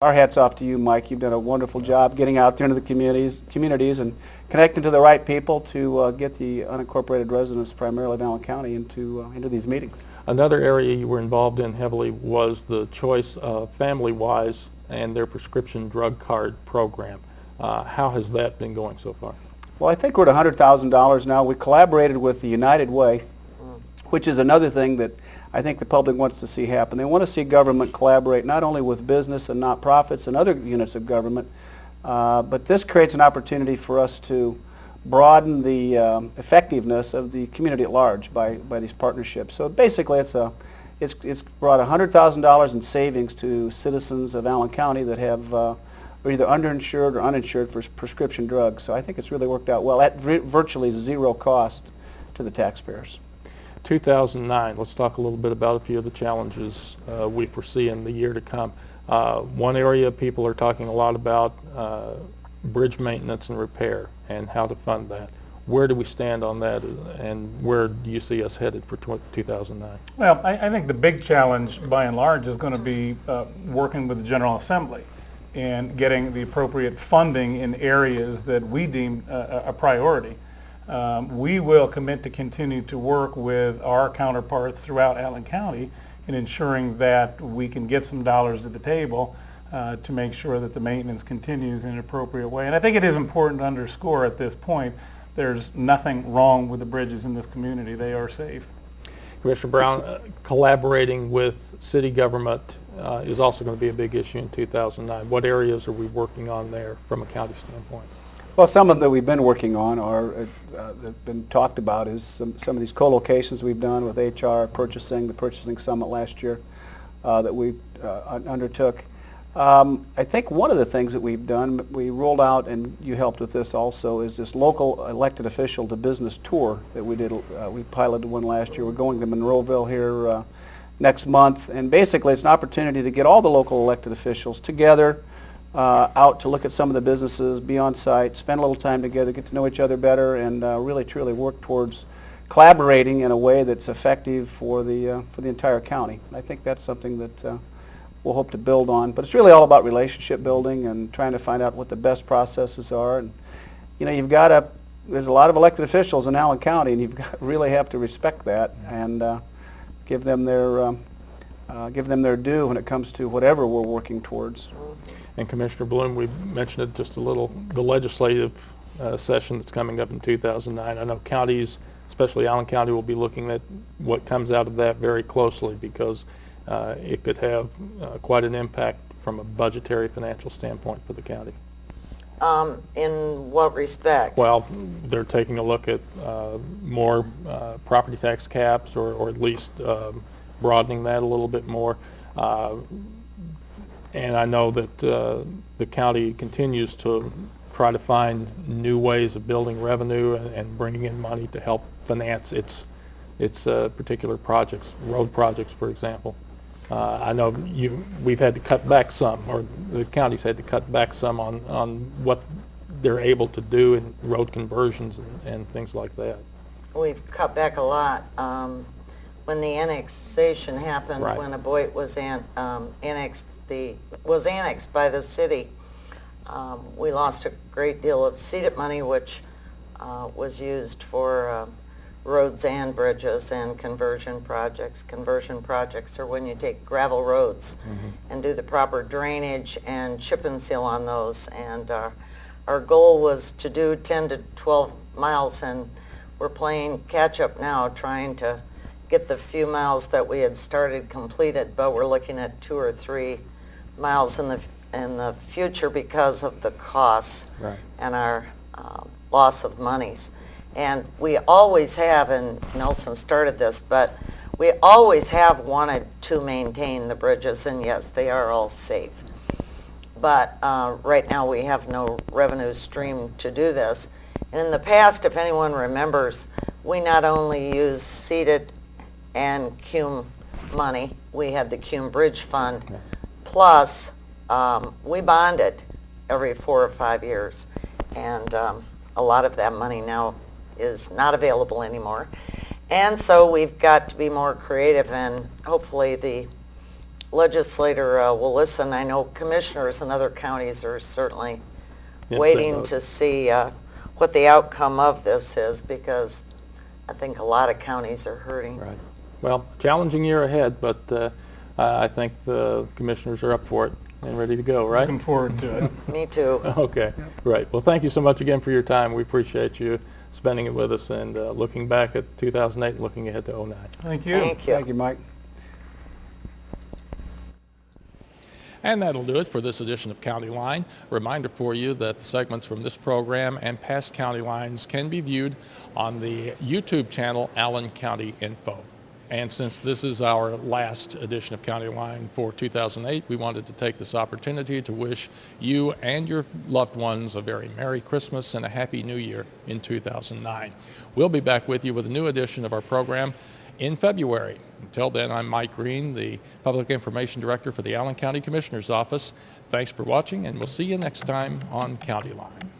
Our hat's off to you, Mike. You've done a wonderful job getting out there into the communities and connecting to the right people to get the unincorporated residents, primarily of Allen County, into these meetings. Another area you were involved in heavily was the choice of Family-Wise and their prescription drug card program. How has that been going so far? Well, I think we're at $100,000 now. We collaborated with the United Way, which is another thing that I think the public wants to see happen. They want to see government collaborate not only with business and not-profits and other units of government, but this creates an opportunity for us to broaden the effectiveness of the community at large by these partnerships. So basically it's brought $100,000 in savings to citizens of Allen County that have are either underinsured or uninsured for prescription drugs. So I think it's really worked out well at virtually zero cost to the taxpayers. 2009, let's talk a little bit about a few of the challenges we foresee in the year to come. One area people are talking a lot about bridge maintenance and repair and how to fund that. Where do we stand on that, and where do you see us headed for 2009? Well, I think the big challenge by and large is going to be working with the General Assembly and getting the appropriate funding in areas that we deem a priority. We will commit to continue to work with our counterparts throughout Allen County in ensuring that we can get some dollars to the table to make sure that the maintenance continues in an appropriate way. And I think it is important to underscore at this point there's nothing wrong with the bridges in this community. They are safe. Commissioner Brown, collaborating with city government is also going to be a big issue in 2009. What areas are we working on there from a county standpoint? Well, some of them that we've been working on are that have been talked about is some of these co-locations we've done with HR, purchasing, the purchasing summit last year that we undertook. I think one of the things that we've done, we rolled out, and you helped with this also, is this local elected official to business tour that we did. We piloted one last year. We're going to Monroeville here next month, and basically it's an opportunity to get all the local elected officials together out to look at some of the businesses, be on site, spend a little time together, get to know each other better, and really truly work towards collaborating in a way that's effective for the entire county. I think that's something that we'll hope to build on. But it's really all about relationship building and trying to find out what the best processes are. And you know, there's a lot of elected officials in Allen County, and you've got really have to respect that and give them their due when it comes to whatever we're working towards. And Commissioner Bloom, we mentioned it just a little, the legislative session that's coming up in 2009. I know counties, especially Allen County, will be looking at what comes out of that very closely because it could have quite an impact from a budgetary financial standpoint for the county. In what respect? Well, they're taking a look at more property tax caps or at least broadening that a little bit more. And I know that the county continues to try to find new ways of building revenue and bringing in money to help finance its particular projects, road projects, for example. I know we've had to cut back some, or the county's had to cut back some on what they're able to do in road conversions and things like that. We've cut back a lot. When the annexation happened, right. When Aboit was was annexed by the city, we lost a great deal of seeded money, which was used for roads and bridges and conversion projects. Conversion projects are when you take gravel roads and do the proper drainage and chip and seal on those. And our goal was to do 10 to 12 miles, and we're playing catch up now, trying to get the few miles that we had started completed, but we're looking at 2 or 3 miles in the future because of the costs right. and our loss of monies. And we always have, and Nelson started this, but we always have wanted to maintain the bridges, and yes, they are all safe. But right now we have no revenue stream to do this. And in the past, if anyone remembers, we not only used seeded and CUME money, we had the CUME Bridge Fund, plus we bonded every 4 or 5 years. And a lot of that money now is not available anymore. And so we've got to be more creative, and hopefully the legislator will listen. I know commissioners in other counties are certainly Yes, waiting they to see what the outcome of this is, because I think a lot of counties are hurting. Right. Well, challenging year ahead, but I think the commissioners are up for it and ready to go, right? Looking forward to it. Me too. Okay, great. Well, thank you so much again for your time. We appreciate you spending it with us and looking back at 2008 and looking ahead to 2009. Thank you. Thank you. Thank you, Mike. And that'll do it for this edition of County Line. A reminder for you that the segments from this program and past County Lines can be viewed on the YouTube channel Allen County Info. And since this is our last edition of County Line for 2008, we wanted to take this opportunity to wish you and your loved ones a very Merry Christmas and a Happy New Year in 2009. We'll be back with you with a new edition of our program in February. Until then, I'm Mike Green, the Public Information Director for the Allen County Commissioner's Office. Thanks for watching, and we'll see you next time on County Line.